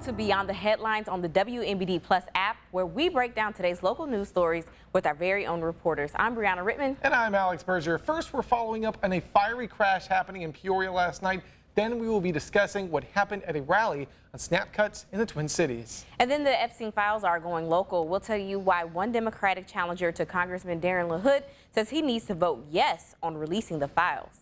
to Beyond the Headlines on the WMBD Plus app, where we break down today's local news stories with our very own reporters. I'm Brianna Rittman. And I'm Alex Berger. First, we're following up on a fiery crash happening in Peoria last night. Then we will be discussing what happened at a rally on Snap Cuts in the Twin Cities. And then the Epstein files are going local. We'll tell you why one Democratic challenger to Congressman Darren LaHood says he needs to vote yes on releasing the files.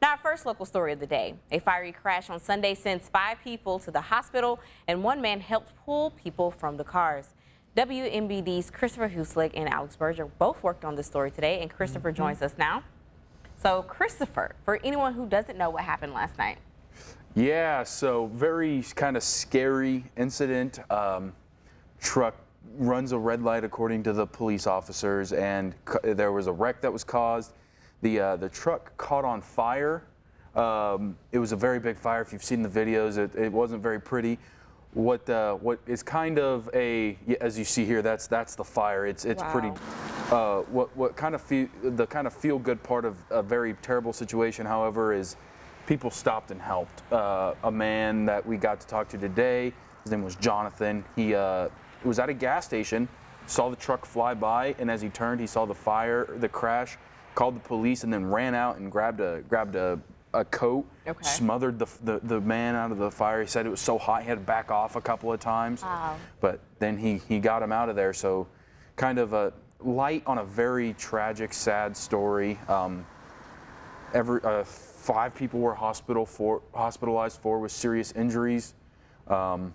Now, our first local story of the day. A fiery crash on Sunday sends 5 people to the hospital, and 1 man helped pull people from the cars. WMBD's Christopher Huslick and Alex Berger both worked on this story today, and Christopher joins us now. So, Christopher, for anyone who doesn't know what happened last night. Yeah, so very kind of scary incident. Truck runs a red light according to the police officers, and there was a wreck that was caused. The truck caught on fire. It was a very big fire. If you've seen the videos, it wasn't very pretty. What is kind of as you see here, that's the fire. It's wow. Pretty. What kind of feel good part of a very terrible situation, however, is people stopped and helped. A man that we got to talk to today, his name was Jonathan. He was at a gas station, saw the truck fly by, and as he turned, he saw the fire, the crash. Called the police and then ran out and grabbed a coat, okay. Smothered the man out of the fire. He said it was so hot he had to back off a couple of times. Wow. But then he got him out of there. So kind of a light on a very tragic, sad story. 5 people were hospitalized, 4 with serious injuries. The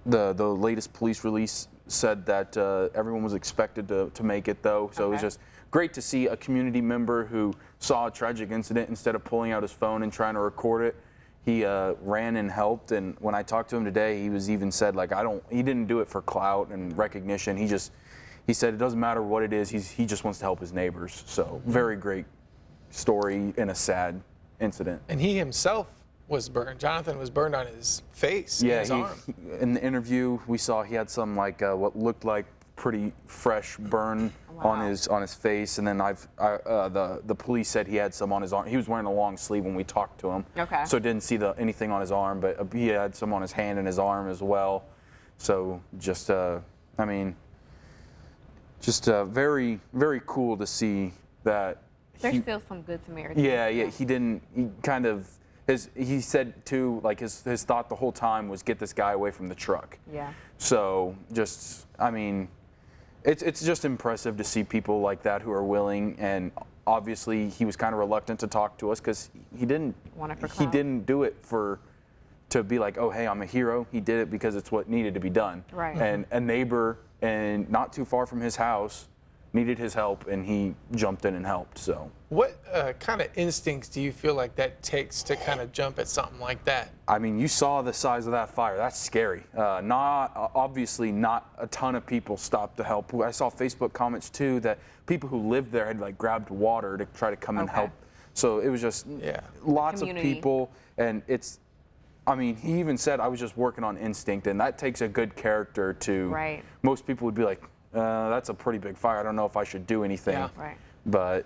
latest police release said that everyone was expected to make it, though. So okay. It was just great to see a community member who saw a tragic incident, instead of pulling out his phone and trying to record it, he ran and helped. And when I talked to him today, he was even said, like, he didn't do it for clout and recognition. He said it doesn't matter what it is. He just wants to help his neighbors. So very great story in a sad incident. And he himself was burned. Jonathan was burned on his face, yeah, and his arm. In the interview we saw, he had some what looked like pretty fresh burn wow. on his face, and then the police said he had some on his arm. He was wearing a long sleeve when we talked to him, okay. So didn't see anything on his arm, but he had some on his hand and his arm as well. So just very, very cool to see that. There's still some good Samaritans. Yeah. He said too, like his thought the whole time was get this guy away from the truck. Yeah. So it's just impressive to see people like that who are willing, and obviously he was kind of reluctant to talk to us because he didn't do it to be like, oh hey, I'm a hero. He did it because it's what needed to be done. Right. And a neighbor and not too far from his house needed his help, and he jumped in and helped. So what kind of instincts do you feel like that takes to kind of jump at something like that? I mean, you saw the size of that fire. That's scary. Obviously not a ton of people stopped to help. I saw Facebook comments too that people who lived there had grabbed water to try to come and help. So it was just lots of people, and he even said I was just working on instinct, and that takes a good character to. Right. Most people would be like, that's a pretty big fire. I don't know if I should do anything. Yeah. Right. But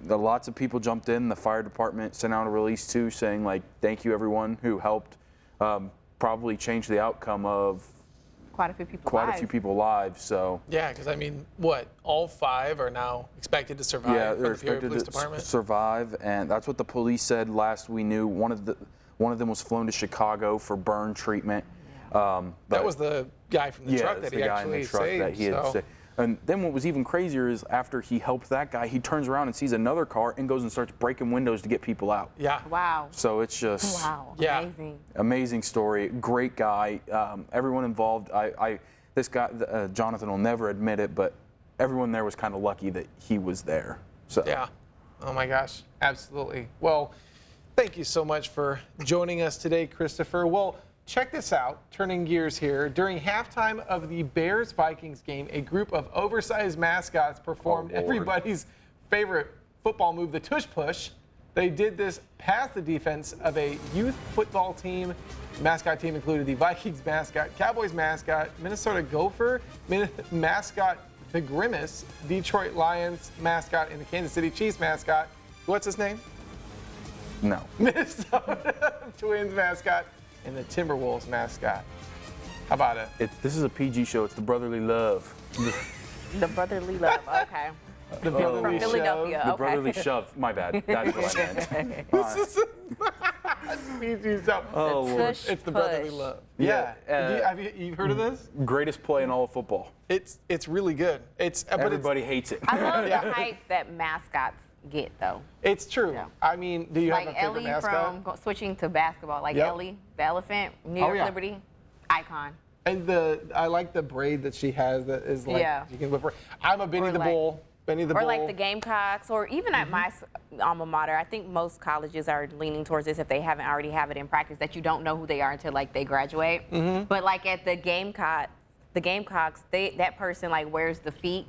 lots of people jumped in. The fire department sent out a release too, saying thank you everyone who helped. Probably change the outcome of quite a few people's lives. So yeah, because all 5 are now expected to survive. Yeah, they're expected to survive, and that's what the police said last we knew. One of them was flown to Chicago for burn treatment. That was the guy from the truck that he actually saved. And then what was even crazier is after he helped that guy, he turns around and sees another car and goes and starts breaking windows to get people out. Yeah. Wow. So it's just amazing. Amazing story. Great guy. Everyone involved. This guy, Jonathan, will never admit it, but everyone there was kind of lucky that he was there. So yeah. Oh my gosh. Absolutely. Well, thank you so much for joining us today, Christopher. Well, check this out, turning gears here. During halftime of the Bears-Vikings game, a group of oversized mascots performed everybody's favorite football move, the tush push. They did this past the defense of a youth football team. The mascot team included the Vikings mascot, Cowboys mascot, Minnesota Gopher mascot, the Grimace, Detroit Lions mascot, and the Kansas City Chiefs mascot. What's his name? No. Minnesota Twins mascot, and the Timberwolves mascot. How about it? This is a PG show. It's the brotherly love. The brotherly love. Okay. The From brotherly Philadelphia. The Okay. brotherly shove. My bad. That's what I meant. PG stuff. Oh, Lord. Tush It's the brotherly push. love. Yeah, Have you heard of this? Greatest play in all of football. It's really good. But Everybody hates it. I love Yeah. the hype that mascots get, though. it's true. Yeah. I mean, do you have Like a favorite Ellie mascot? from switching to basketball. Like Yep. Ellie, the elephant, New York yeah. Liberty, icon. And I like the braid that she has that is like Yeah. you can whip her. I'm a Benny Or the like- Bull. Benny the Or Bull. like the Gamecocks, or even at my alma mater. I think most colleges are leaning towards this if they haven't already have it in practice, that you don't know who they are until like they graduate. But like at the Gamecocks, that person like wears the feet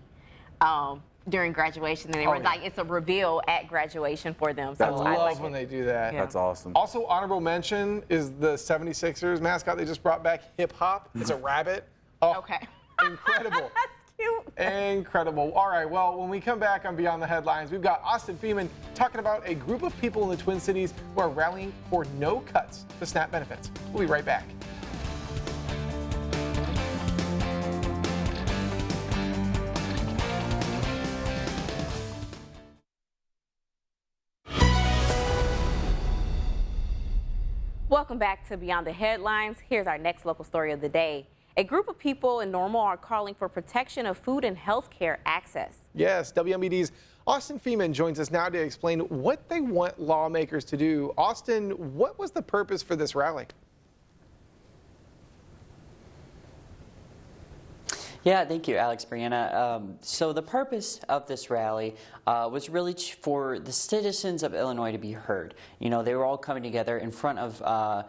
during graduation, and they run yeah. like it's a reveal at graduation for them. So I That's I love like when it. they do that. Yeah. That's awesome. Also, honorable mention is the 76ers mascot they just brought back, Hip Hop. It's a rabbit. Oh, Okay. incredible. That's cute. Incredible. All right, well, when we come back on Beyond the Headlines, we've got Austin Feeman talking about a group of people in the Twin Cities who are rallying for no cuts to SNAP benefits. We'll be right back. Welcome back to Beyond the Headlines. Here's our next local story of the day. A group of people in Normal are calling for protection of food and health care access. Yes, WMBD's Austin Feeman joins us now to explain what they want lawmakers to do. Austin, what was the purpose for this rally? Yeah, thank you, Alex, Brianna. So the purpose of this rally was really for the citizens of Illinois to be heard. You know, they were all coming together in front of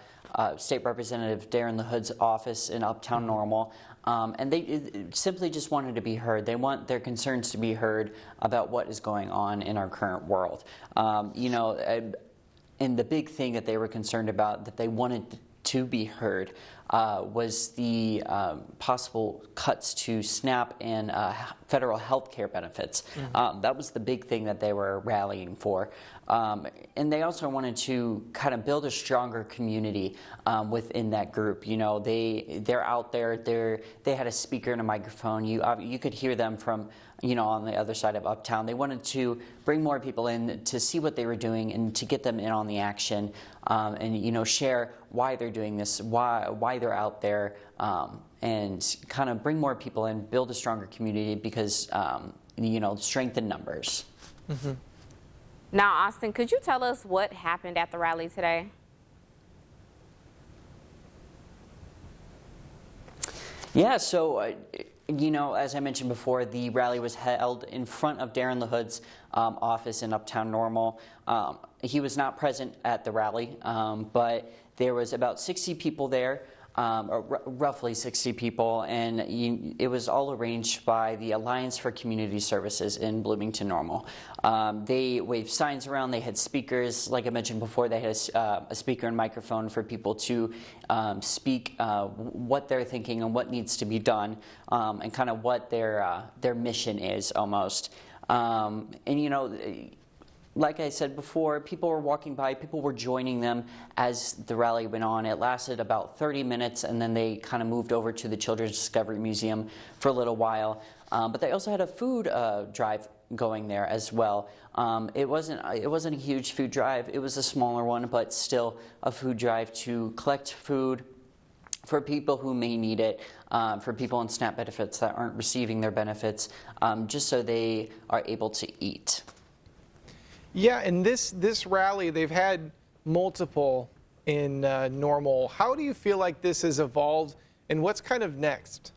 State Representative Darren LaHood's office in Uptown Normal, and they simply just wanted to be heard. They want their concerns to be heard about what is going on in our current world. You know, and the big thing that they were concerned about, that they wanted to be heard, was the possible cuts to SNAP and federal health care benefits. That was the big thing that they were rallying for. And they also wanted to kind of build a stronger community within that group. You know, they're out there. They had a speaker and a microphone. You could hear them from, you know, on the other side of Uptown. They wanted to bring more people in to see what they were doing and to get them in on the action, and, you know, share why they're doing this, why they're out there, and kind of bring more people in, build a stronger community, because, you know, strength in numbers. Now, Austin, could you tell us what happened at the rally today? Yeah, so, you know, as I mentioned before, the rally was held in front of Darren LaHood's office in Uptown Normal. He was not present at the rally, but there was about 60 people there, or roughly 60 people, and it was all arranged by the Alliance for Community Services in Bloomington Normal. They waved signs around, they had speakers, like I mentioned before, they had a speaker and microphone for people to speak what they're thinking and what needs to be done, and kind of what their mission is almost. And you know, like I said before, people were walking by, people were joining them as the rally went on. It lasted about 30 minutes, and then they kind of moved over to the Children's Discovery Museum for a little while. But they also had a food drive going there as well. It wasn't a huge food drive. It was a smaller one, but still a food drive to collect food for people who may need it, for people on SNAP benefits that aren't receiving their benefits, just so they are able to eat. Yeah, and this rally, they've had multiple in Normal. How do you feel like this has evolved, and what's kind of next?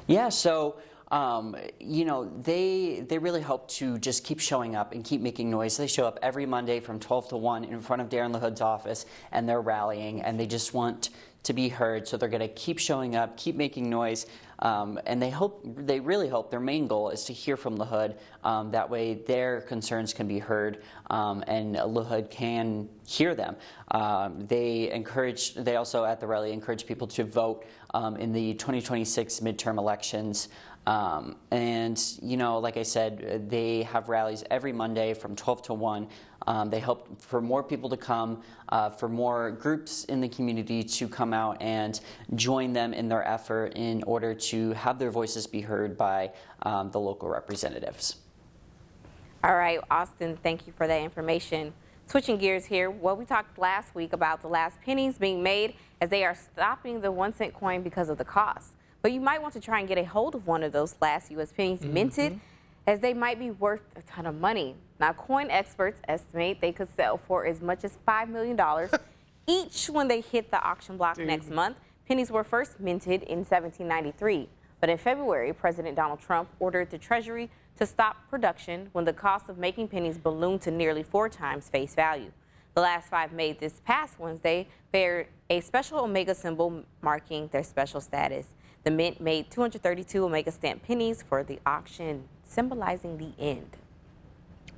Yeah, so you know, they really hope to just keep showing up and keep making noise. They show up every Monday from 12 to 1 in front of Darren LaHood's office, and they're rallying, and they just want to be heard. So they're going to keep showing up, keep making noise, and they really hope, their main goal is to hear from LaHood. That way their concerns can be heard, and LaHood can hear them. They also at the rally encourage people to vote in the 2026 midterm elections. And, you know, like I said, they have rallies every Monday from 12 to 1 They hope for more people to come, for more groups in the community to come out and join them in their effort in order to have their voices be heard by the local representatives. All right, Austin, thank you for that information. Switching gears here, well, we talked last week about the last pennies being made as they are stopping the 1-cent coin because of the cost. But you might want to try and get a hold of one of those last U.S. pennies minted, as they might be worth a ton of money. Now, coin experts estimate they could sell for as much as $5 million each when they hit the auction block next month. Pennies were first minted in 1793, but in February, President Donald Trump ordered the Treasury to stop production when the cost of making pennies ballooned to nearly 4 times face value. The last 5 made this past Wednesday bear a special Omega symbol marking their special status. The mint made 232 Omega stamp pennies for the auction, symbolizing the end.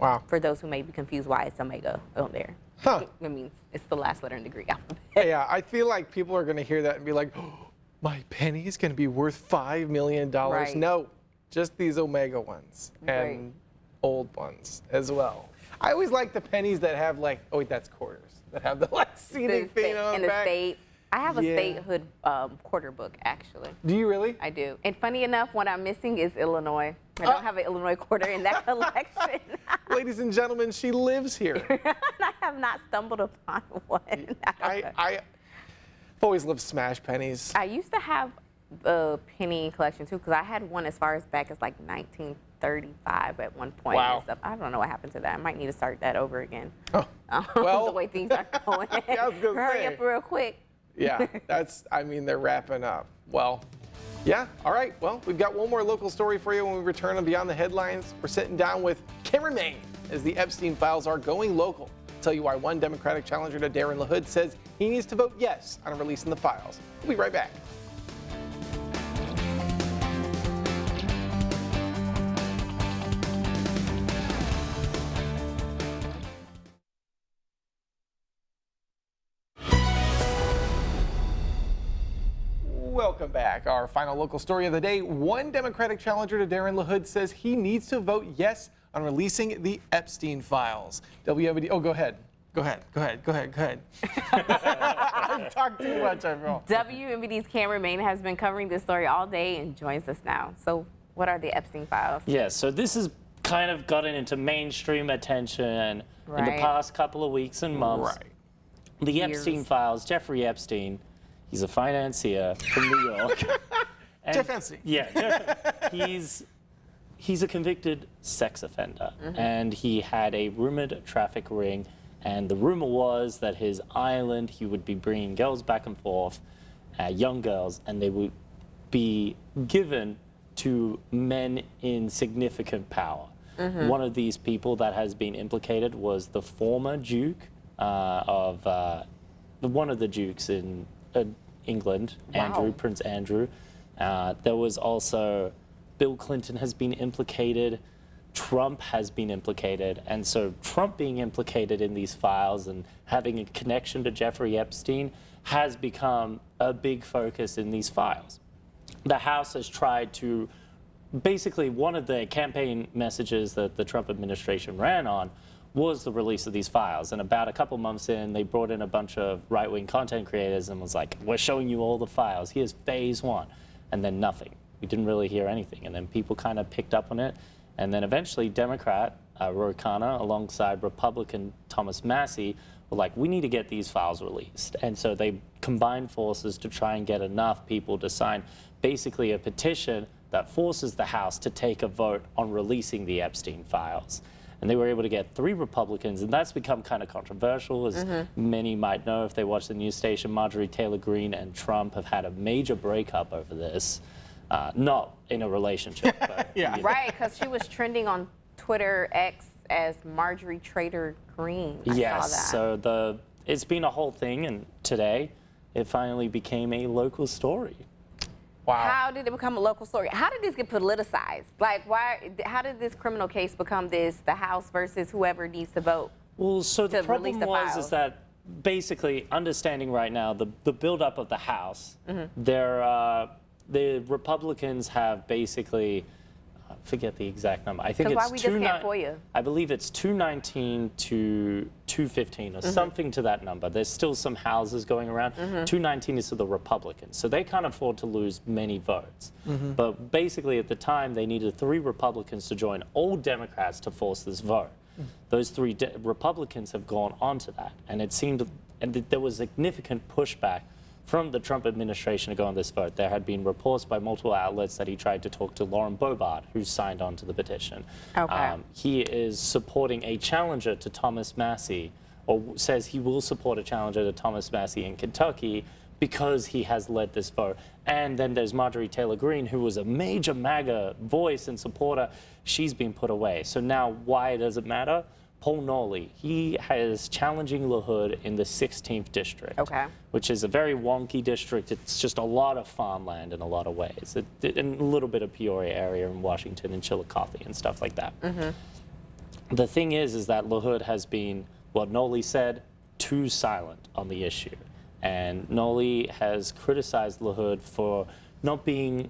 Wow. For those who may be confused why it's Omega on there. Huh. It means it's the last letter in the Greek alphabet. Yeah, I feel like people are going to hear that and be like, oh, my penny is going to be worth $5 million. Right. No, just these Omega ones and Right. old ones as well. I always like the pennies that have like, oh wait, that's quarters, that have the like seating thing on in the the back. states. I have a Yeah. statehood quarter book, actually. Do you really? I do. And funny enough, what I'm missing is Illinois. I don't have an Illinois quarter in that collection. Ladies and gentlemen, she lives here. I have not stumbled upon one. I've always loved smash pennies. I used to have a penny collection too, because I had one as far as back as like 1935 at one point. Wow. And stuff. I don't know what happened to that. I might need to start that over again. Oh, well, the way things are going. Yeah, I was gonna Hurry say. up real quick. yeah, I mean, they're wrapping up. Well, yeah, all right. Well, we've got one more local story for you when we return on Beyond the Headlines. We're sitting down with Cameron Main as the Epstein files are going local. I'll tell you why one Democratic challenger to Darren LaHood says he needs to vote yes on releasing the files. We'll be right back. Welcome back. Our final local story of the day. One Democratic challenger to Darren LaHood says he needs to vote yes on releasing the Epstein files. WMBD. Oh, go ahead. Go ahead. I've talked too much, I feel. WMBD's Cameron Main has been covering this story all day and joins us now. So, what are the Epstein files? Yeah, so this has kind of gotten into mainstream attention in Right. the past couple of weeks and months. Right. The Years. Epstein files, Jeffrey Epstein, he's a financier from New York. And- Jeff Epstein. Yeah, Jeff, he's a convicted sex offender, and he had a rumored traffic ring. And the rumor was that his island, he would be bringing girls back and forth, young girls, and they would be given to men in significant power. One of these people that has been implicated was the former Duke of one of the Dukes in England, Wow. Prince Andrew. There was also Bill Clinton has been implicated. Trump has been implicated. And so Trump being implicated in these files and having a connection to Jeffrey Epstein has become a big focus in these files. The House has tried to, basically one of the campaign messages that the Trump administration ran on was the release of these files. And about a couple months in, they brought in a bunch of right-wing content creators and was like, we're showing you all the files. Here's phase 1. And then nothing. We didn't really hear anything. And then people kind of picked up on it. And then eventually Democrat Ro Khanna alongside Republican Thomas Massie were like, we need to get these files released. And so they combined forces to try and get enough people to sign basically a petition that forces the House to take a vote on releasing the Epstein files. And they were able to get 3 Republicans, and that's become kind of controversial, as many might know if they watch the news station. Marjorie Taylor Greene and Trump have had a major breakup over this. Not in a relationship, but Yeah. you know. Right, because she was trending on Twitter X as Marjorie Trader Green. I saw Yes, that. so it's been a whole thing, and today it finally became a local story. Wow. How did it become a local story? How did this get politicized? Like, why? How did this criminal case become this, the House versus whoever needs to vote? Well, so the To release problem the was files. is that basically understanding right now the buildup of the House, Mm-hmm. the Republicans have basically forget the exact number. I think 'Cause it's why we just can't for you? I believe it's 219 to 215 or something to that number. There's still some houses going around. 219 is to the Republicans, so they can't afford to lose many votes. But basically, at the time, they needed 3 Republicans to join all Democrats to force this vote. Those 3 Republicans have gone on to that, and it seemed, and there was significant pushback from the Trump administration to go on this vote. There had been reports by multiple outlets that he tried to talk to Lauren Boebert, who signed on to the petition. Okay. He is supporting a challenger to Thomas Massie, or says he will support a challenger to Thomas Massie in Kentucky because he has led this vote. And then there's Marjorie Taylor Greene, who was a major MAGA voice and supporter. She's been put away. So now why does it matter? Paul Norley, he is challenging LaHood in the 16th district, Okay. which is a very wonky district. It's just a lot of farmland in a lot of ways, and a little bit of Peoria area in Washington and Chillicothe and stuff like that. The thing is that LaHood has been, what Norley said, too silent on the issue. And Norley has criticized LaHood for not being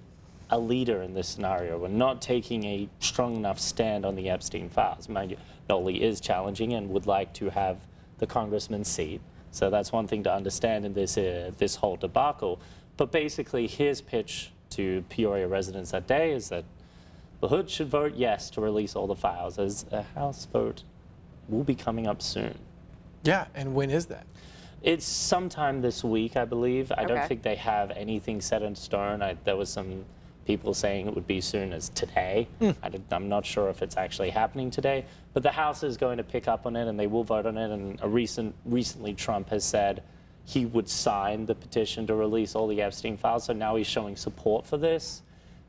a leader in this scenario and not taking a strong enough stand on the Epstein files. Mind you, Norley is challenging and would like to have the congressman's seat. So that's one thing to understand in this whole debacle. But basically, his pitch to Peoria residents that day is that LaHood should vote yes to release all the files, as a House vote will be coming up soon. Yeah, and when is that? It's sometime this week, I believe. I don't Okay. think they have anything set in stone. There was some people saying it would be soon as today. I'm not sure if it's actually happening today, but the House is going to pick up on it and they will vote on it. And recently Trump has said he would sign the petition to release all the Epstein files. So now he's showing support for this.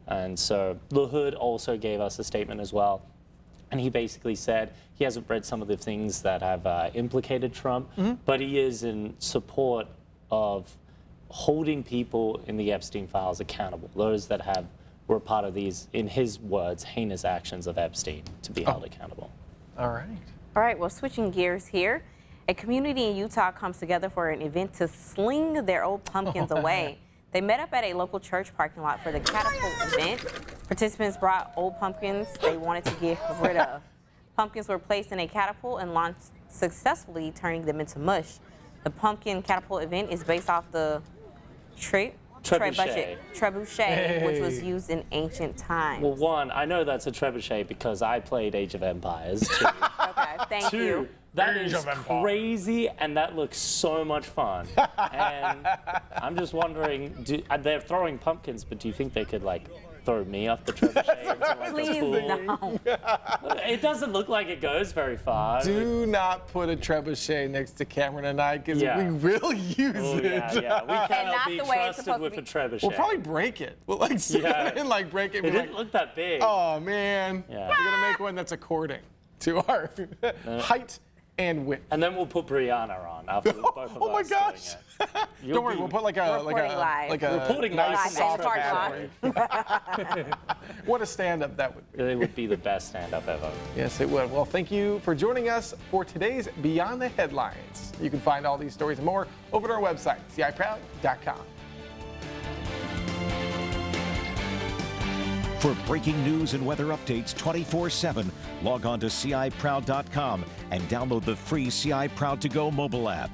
And so LaHood also gave us a statement as well. And he basically said he hasn't read some of the things that have implicated Trump, but he is in support of holding people in the Epstein files accountable, those that were part of these, in his words, heinous actions of Epstein, to be held accountable. All right. All right, well, switching gears here. A community in Utah comes together for an event to sling their old pumpkins away. They met up at a local church parking lot for the Catapult event. Participants brought old pumpkins they wanted to get rid of. Pumpkins were placed in a catapult and launched successfully, turning them into mush. The pumpkin catapult event is based off the trebuchet, which was used in ancient times. Well, one, I know that's a trebuchet because I played Age of Empires. Two, Okay, thank you. that Age is of Empires. crazy, and that looks so much fun. And I'm just wondering, they're throwing pumpkins, but do you think they could, like, throw me off the trebuchet into, like, Please a pool? don't. It doesn't look like it goes very far. Do not put a trebuchet next to Cameron and I, because Yeah. we will use Oh, it. yeah. We not cannot be the way it's trusted supposed with to a be. trebuchet. We'll probably break it. We'll like sit Yeah. and like break it. It And be didn't like, look that big. oh man, Yeah. we're gonna make one that's according to our height and width. And then we'll put Brianna on after both of Oh my us gosh! doing it. You'll Don't worry, be we'll put like a Reporting live. Reporting nice live soft in the parking fabric. What a stand-up that would be. It would be the best stand-up ever. Yes, it would. Well, thank you for joining us for today's Beyond the Headlines. You can find all these stories and more over at our website, ciproud.com. For breaking news and weather updates 24/7, log on to ciproud.com and download the free CI Proud to Go mobile app.